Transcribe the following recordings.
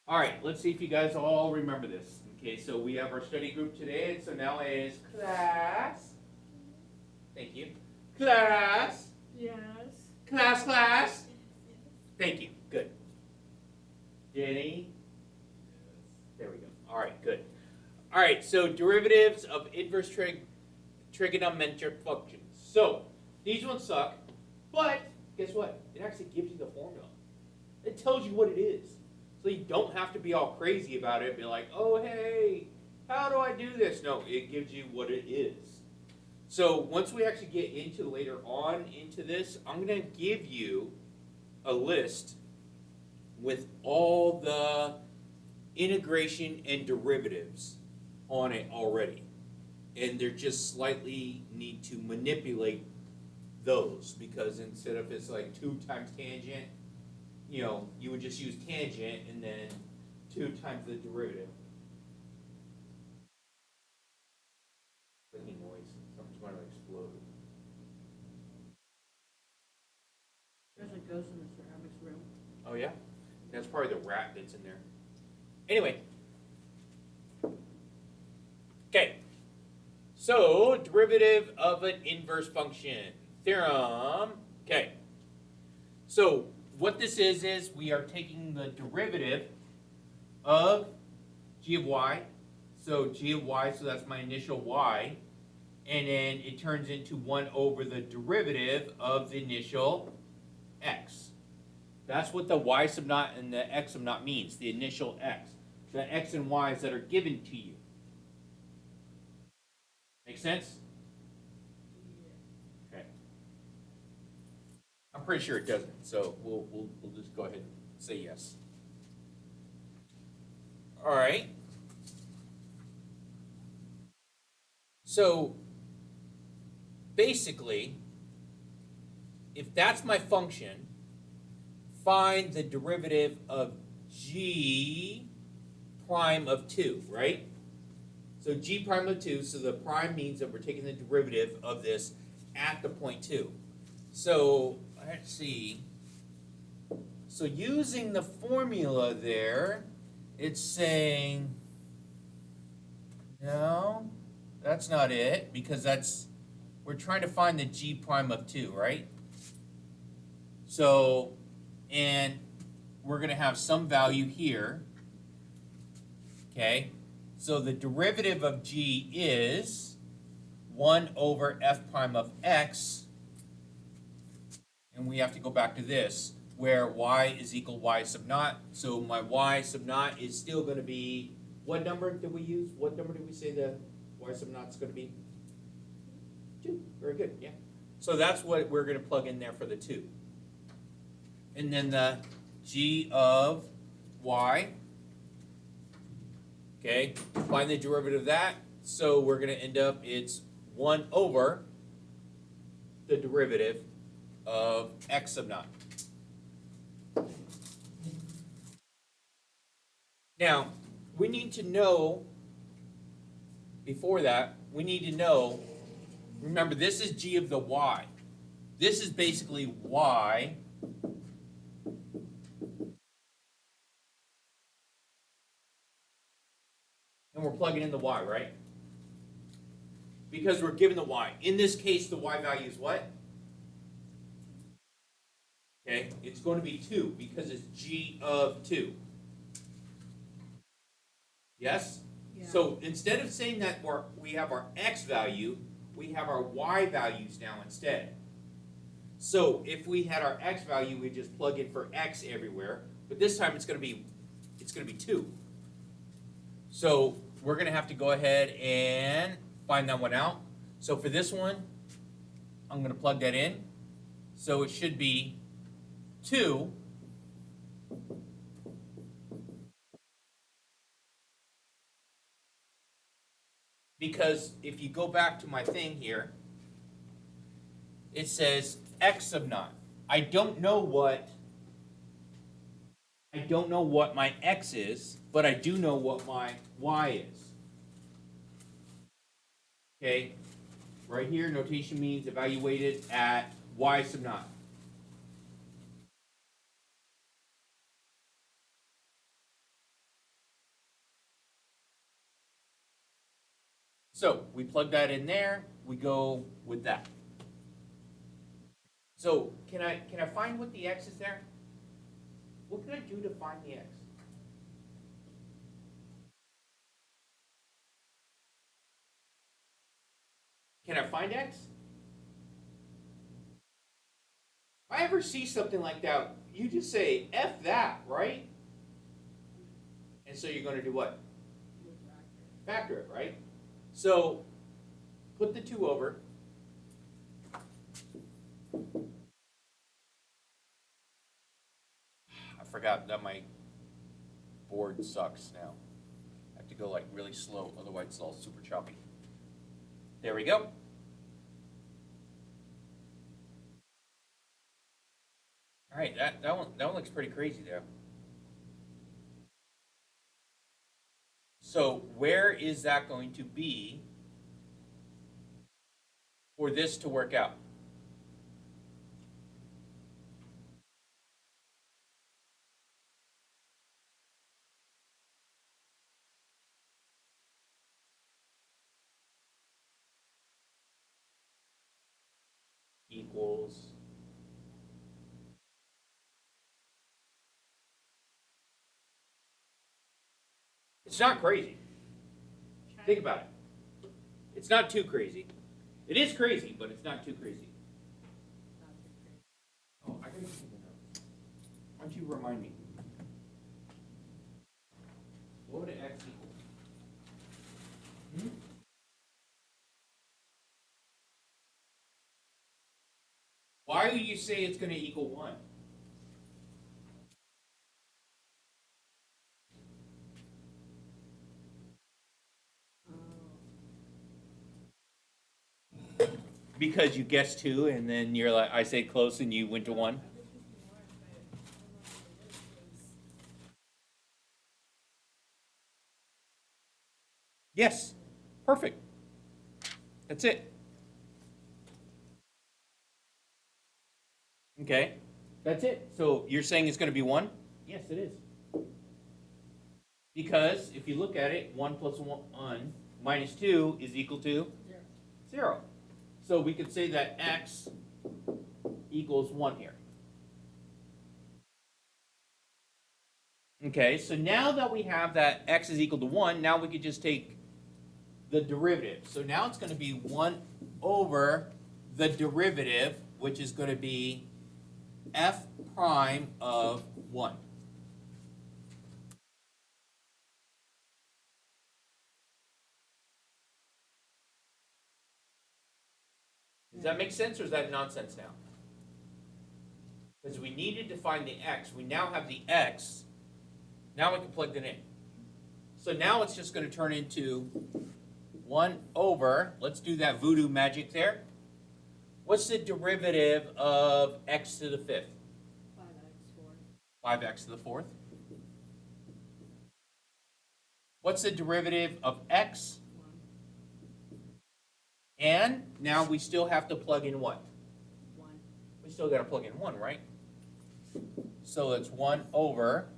All right, let's see if you guys all remember this. Okay, so we have our study group today, and so now it is class. Thank you. Class. Yes. Class. Thank you. Good. Jenny. There we go. All right, good. All right, so derivatives of inverse trigonometric functions. So these ones suck, but guess what? It actually gives you the formula. It tells you what it is. So you don't have to be all crazy about it and be like, oh, hey, how do I do this? No, it gives you what it is. So once we actually get into later on into this, I'm going to give you a list with all the integration and derivatives on it already. And they're just slightly need to manipulate those, because instead of it's like 2 times tangent, you would just use tangent and then 2 times the derivative. Clicking noise. Something's going to explode. There's a ghost in Mr. Abbott's room. Oh yeah? That's probably the rat that's in there. Anyway. Okay. So, derivative of an inverse function. Theorem. Okay. So, what this is we are taking the derivative of g of y. So, g of y, so that's my initial y. And then it turns into 1 over the derivative of the initial x. That's what the y sub naught and the x sub naught means, the initial x. The x and y's that are given to you. Make sense? Okay. I'm pretty sure it doesn't, so we'll just go ahead and say yes. All right. So basically, if that's my function, find the derivative of g prime of 2, right? So g prime of 2, so the prime means that we're taking the derivative of this at the point 2. So let's see. So using the formula there, it's saying, no, that's not it, because we're trying to find the g prime of 2, right? So, and we're going to have some value here, okay? So the derivative of g is 1 over f prime of x, and we have to go back to this, where y is equal y sub naught. So my y sub naught is still going to be, what number did we use? What number did we say the y sub naught is going to be? 2. Very good, yeah. So that's what we're going to plug in there for the 2. And then the g of y, okay, find the derivative of that. So we're going to end up, it's 1 over the derivative of x sub naught. Now, we need to know, before that, we need to know, remember this is g of the y. This is basically y and we're plugging in the y, right? Because we're given the y. In this case, the y value is what? Okay, it's going to be 2 because it's g of 2. Yes? Yeah. So instead of saying that we have our x value, we have our y values now instead. So if we had our x value, we just plug in for x everywhere. But this time it's going to be 2. So we're going to have to go ahead and find that one out. So for this one, I'm going to plug that in. So it should be 2 because if you go back to my thing here, it says x sub naught. I don't know what my x is, but I do know what my y is. Okay, right here, notation means evaluated at y sub naught. So we plug that in there, we go with that. So can I find what the x is there? What can I do to find the x? Can I find x? If I ever see something like that, you just say F that, right? And so you're going to do what? Factor it, right? So put the 2 over. I forgot that my board sucks now. I have to go like really slow, otherwise it's all super choppy. There we go. All right, that one looks pretty crazy there. So where is that going to be for this to work out? Equals. It's not crazy. Think about it. It's not too crazy. It is crazy, but it's not too crazy. Oh, I gotta get something else. Why don't you remind me? What would x equal? Why do you say it's going to equal 1? Because you guessed 2, and then you're like, I say close, and you went to 1. Yes, perfect. That's it. Okay, that's it. So you're saying it's going to be 1? Yes, it is. Because if you look at it, 1 plus 1 minus 2 is equal to 0. So we could say that x equals 1 here. Okay, so now that we have that x is equal to 1, now we could just take the derivative. So now it's going to be 1 over the derivative, which is going to be f prime of 1. Does that make sense, or is that nonsense now? Because we needed to find the x. We now have the x. Now we can plug it in. So now it's just going to turn into 1 over, let's do that voodoo magic there. What's the derivative of x to the 5th? 5x to the 4th. What's the derivative of x? 1. And now we still have to plug in what? 1. We still got to plug in 1, right? So it's 1 over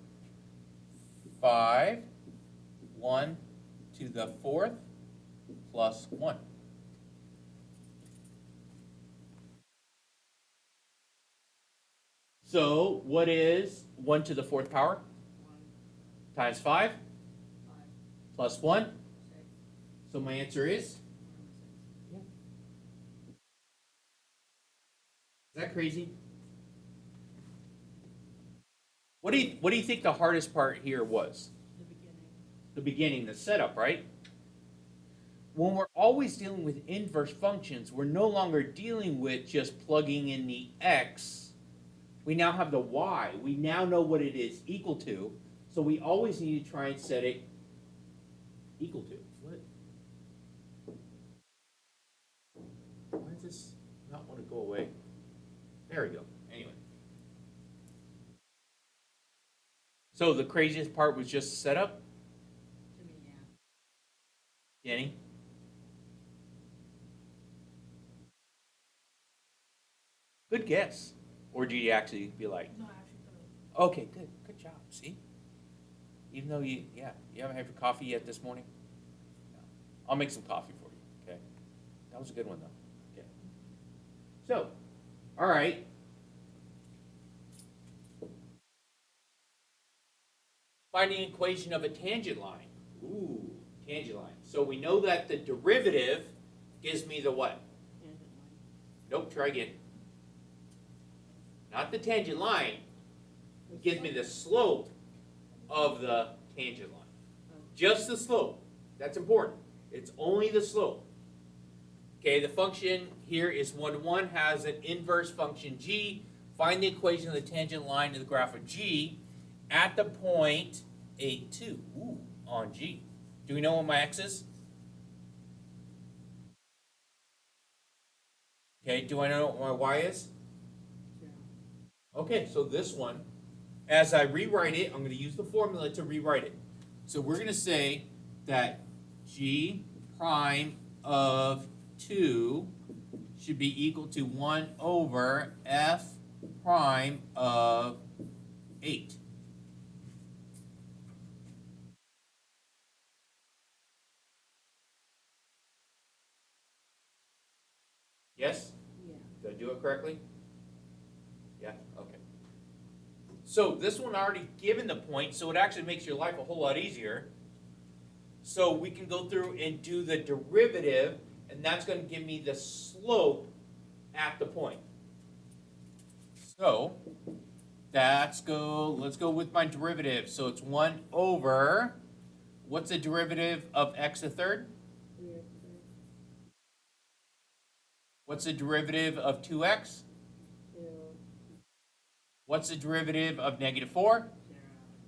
5, 1 to the 4th plus 1. So what is 1 to the 4th power? 1. Times 5 5. plus 1. 6. So my answer is? 6. Yeah. Is that crazy? What do you think the hardest part here was? The beginning. The beginning, the setup, right? When we're always dealing with inverse functions, we're no longer dealing with just plugging in the x. We now have the y. We now know what it is equal to. So we always need to try and set it equal to. What? Why does this not want to go away? There we go. Anyway. So the craziest part was just setup? To me, yeah. Jenny? Good guess. Or did you actually be like, No, I actually thought it was. okay, good job, see? Even though you haven't had your coffee yet this morning? No. I'll make some coffee for you, okay? That was a good one, though. Okay. So, all right. Find the equation of a tangent line. Ooh, tangent line. So we know that the derivative gives me the what? Tangent line. Nope, try again. Not the tangent line. It gives me the slope of the tangent line. Just the slope. That's important. It's only the slope. Okay, the function here is 1 to 1, has an inverse function g. Find the equation of the tangent line to the graph of g at the point 8, 2. Ooh, on g. Do we know what my x is? Okay, do I know what my y is? 0. Okay, so this one, as I rewrite it, I'm going to use the formula to rewrite it. So we're going to say that g prime of 2 should be equal to 1 over f prime of 8. Yes? Yeah. Did I do it correctly? Yeah? Okay. So this one already given the point, so it actually makes your life a whole lot easier. So we can go through and do the derivative, and that's going to give me the slope at the point. So let's go with my derivative. So it's 1 over, what's the derivative of x a third? 3x. What's the derivative of 2x? 2. What's the derivative of negative 4?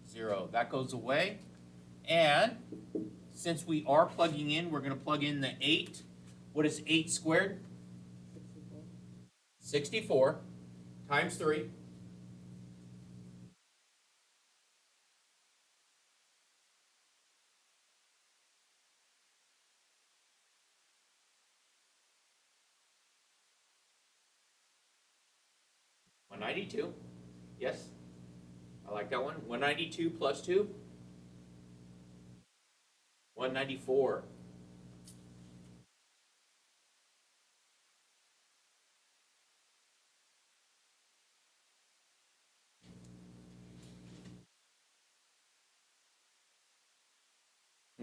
0. 0. That goes away. And since we are plugging in, we're going to plug in the 8. What is 8 squared? 64. 64 times 3. $192. Yes, I like that one. 192 plus 2. 194.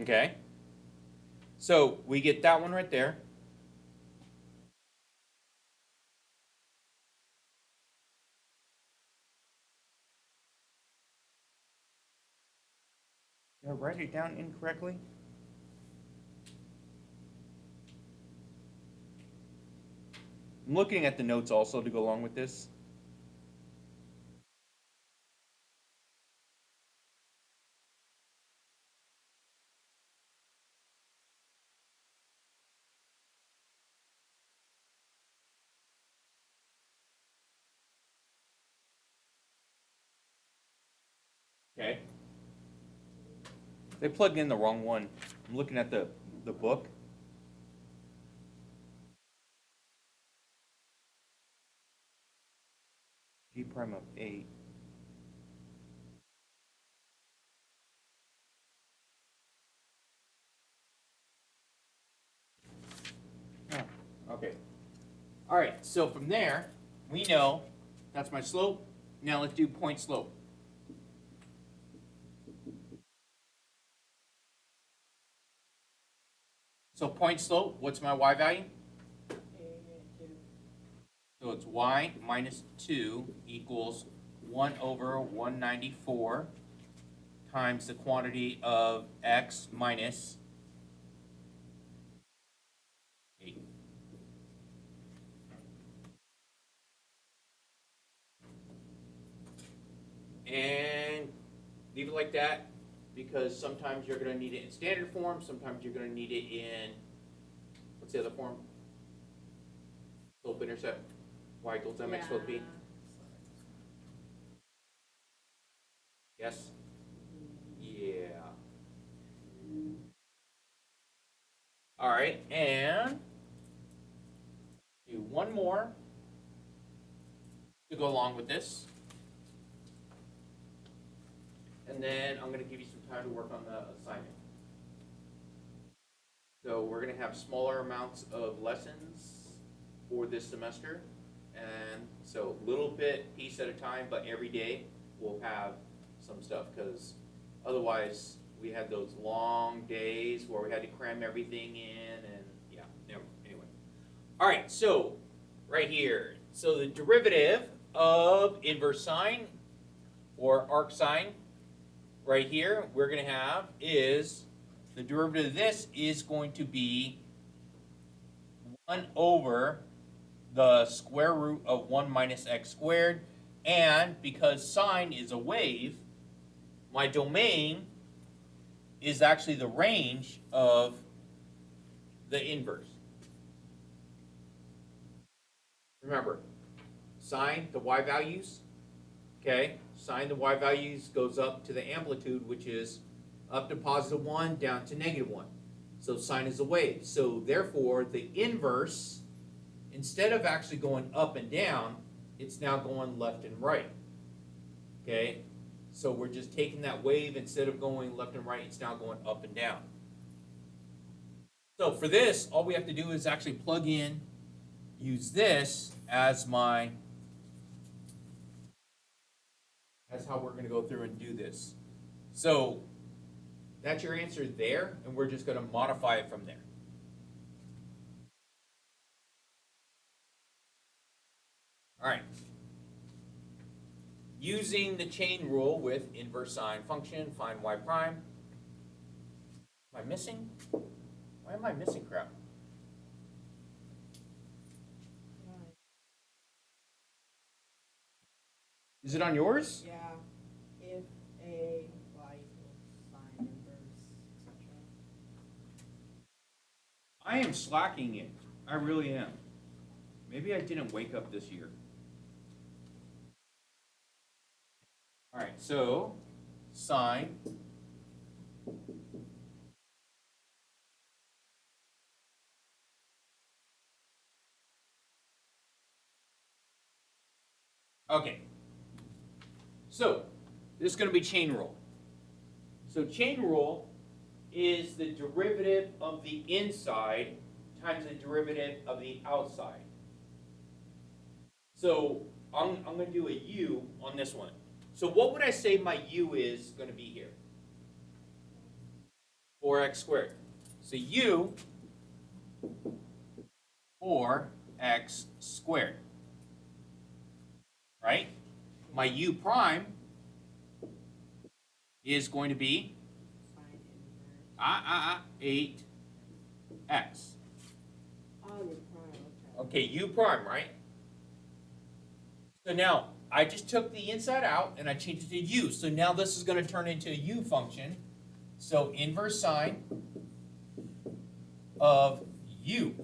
Okay. So we get that one right there. Did I write it down incorrectly? I'm looking at the notes also to go along with this. Okay. They plugged in the wrong one. I'm looking at the book. G prime of 8. Oh, okay. All right, so from there, we know that's my slope. Now let's do point slope. So point slope, what's my y value? 2. So it's y minus 2 equals 1 over 194 times the quantity of x minus 8. And leave it like that, because sometimes you're going to need it in standard form, sometimes you're going to need it in, what's the other form? Slope intercept, y equals mx plus b. Yes? Yeah. All right, and do one more to go along with this. And then I'm going to give you some time to work on the assignment. So we're gonna have smaller amounts of lessons for this semester. And so little bit, piece at a time, but every day we'll have some stuff, because otherwise we had those long days where we had to cram everything in and yeah, anyway. All right, so right here, so the derivative of inverse sine or arc sine right here we're going to have is the derivative of this is going to be 1 over the square root of 1 minus x squared, and because sine is a wave, my domain is actually the range of the inverse. Remember, sine the y values, okay? Sine the y values goes up to the amplitude, which is up to +1 down to -1. So sine is a wave. So therefore, the inverse, instead of actually going up and down, it's now going left and right. Okay? So we're just taking that wave, instead of going left and right, it's now going up and down. So for this, all we have to do is actually plug in, use this as my, that's how we're going to go through and do this. So that's your answer there, and we're just going to modify it from there. All right. Using the chain rule with inverse sine function, find y prime. Am I missing? Why am I missing crap? Right. Is it on yours? Yeah, if a y equals sine inverse, etc. I am slacking it. I really am. Maybe I didn't wake up this year. All right, so sine okay. So this is going to be chain rule. So chain rule is the derivative of the inside times the derivative of the outside. So I'm going to do a u on this one. So what would I say my u is going to be here? 4x squared. So u 4x squared. Right? My u prime is going to be Sine inverse. 8x. Oh, your prime, okay. Okay, u prime, right? So now I just took the inside out and I changed it to u. So now this is going to turn into a u function. So inverse sine of u.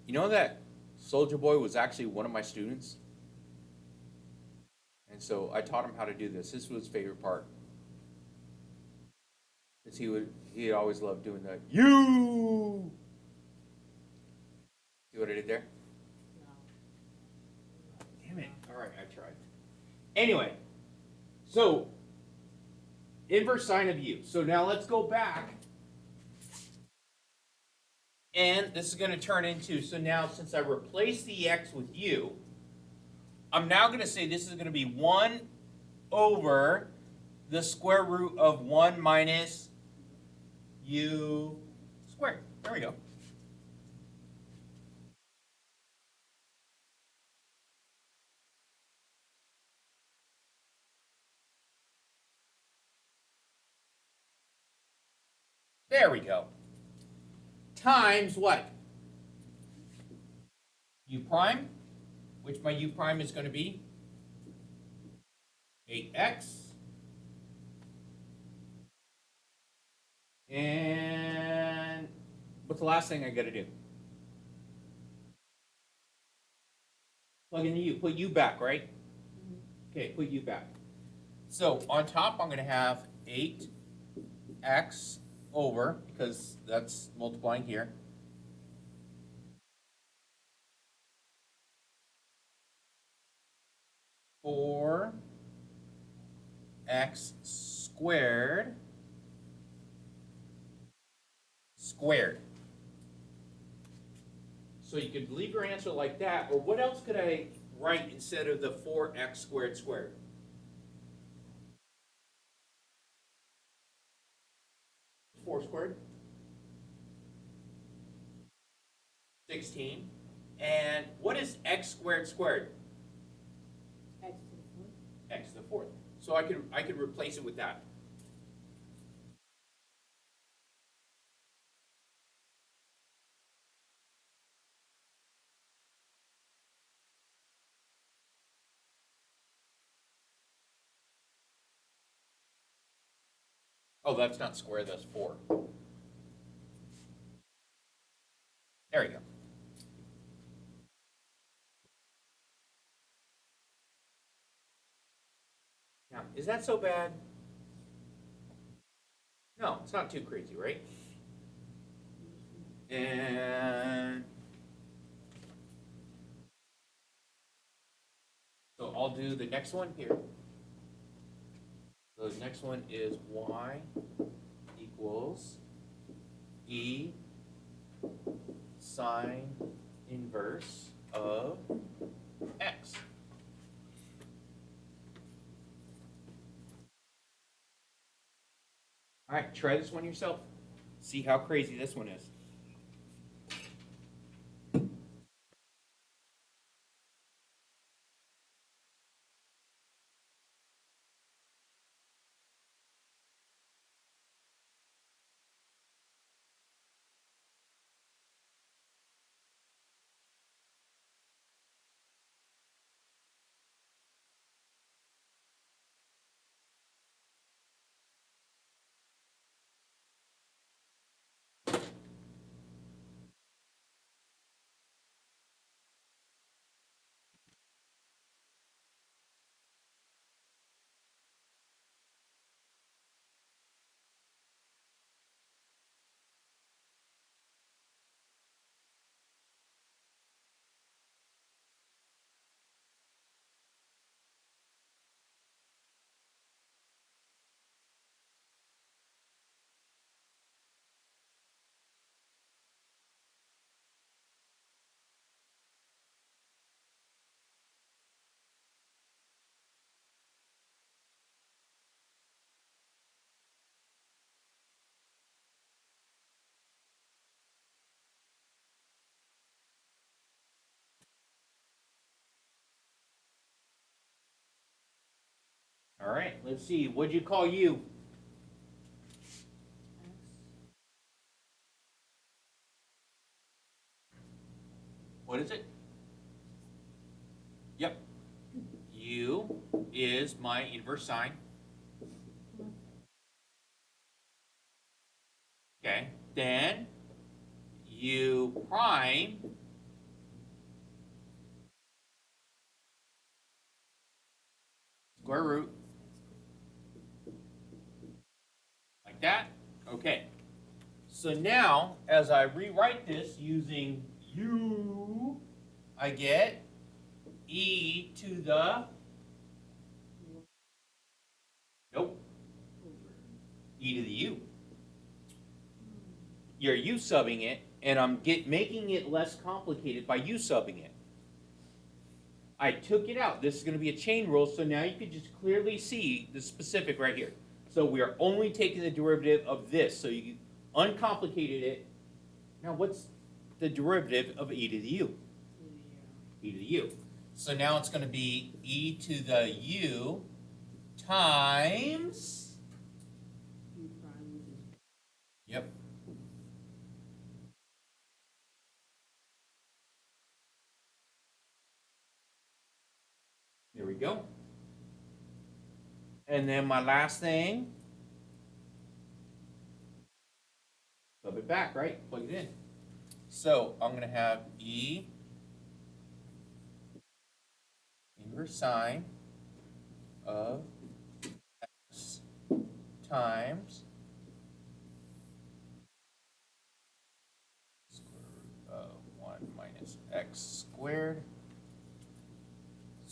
You know that Soldier Boy was actually one of my students? And so I taught him how to do this. This was his favorite part. Because he always loved doing the you. See what I did there? No. Damn it. All right, I tried. Anyway, so inverse sine of u. So now let's go back. And this is going to turn into, so now since I replaced the x with u, I'm now going to say this is going to be 1 over the square root of 1 minus u squared. There we go. There we go. Times what? U prime, which my u prime is going to be 8x. And what's the last thing I got to do? Plug in the u. Put u back, right? Okay, put u back. So on top, I'm going to have 8 x over, because that's multiplying here, four x squared squared. So you could leave your answer like that, or what else could I write instead of the 4x squared squared? 4 squared? 16. And what is x squared squared? X to the fourth. X to the fourth. So I could replace it with that. Oh, that's not square, that's 4. There we go. Now, is that so bad? No, it's not too crazy, right? And so I'll do the next one here. So the next one is y equals e sine inverse of x. All right, try this one yourself. See how crazy this one is. All right, let's see. What'd you call you? X. What is it? Yep. U is my inverse sine. Okay. Then U prime square root. Like that? Okay. So now, as I rewrite this using U, I get e to the, nope, e to the u. You're u subbing it, and I'm making it less complicated by u subbing it. I took it out. This is going to be a chain rule, so now you can just clearly see the specific right here. So we are only taking the derivative of this. So you uncomplicated it. Now what's the derivative of e to the u? E to the u. So now it's going to be e to the u times, U prime, which is yep, there we go. And then my last thing, flip it back, right? Plug it in. So I'm going to have e inverse sine of x times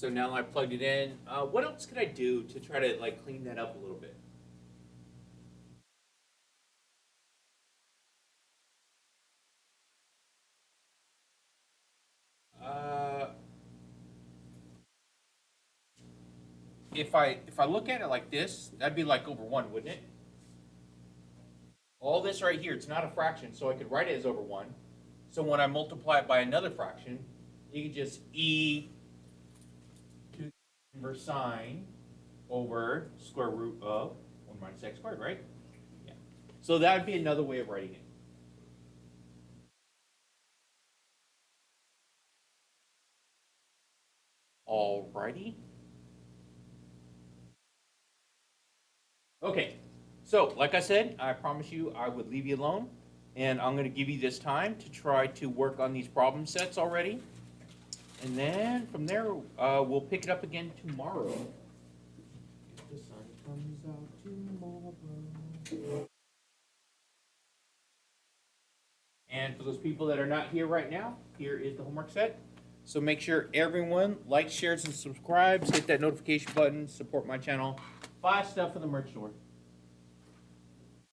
so now I plugged it in. What else could I do to try to like clean that up a little bit? Uh, if I look at it like this, that'd be like over 1, wouldn't it? All this right here, it's not a fraction, so I could write it as over 1. So when I multiply it by another fraction, you can just e to the inverse sine over square root of 1 minus x squared, right? Yeah. So that would be another way of writing it. Alrighty. Okay, so like I said, I promise you I would leave you alone, and I'm going to give you this time to try to work on these problem sets already, and then from there we'll pick it up again tomorrow. If the sun comes out tomorrow. And for those people that are not here right now, here is the homework set. So make sure everyone likes, shares, and subscribes. Hit that notification button. Support my channel. Buy stuff for the merch store.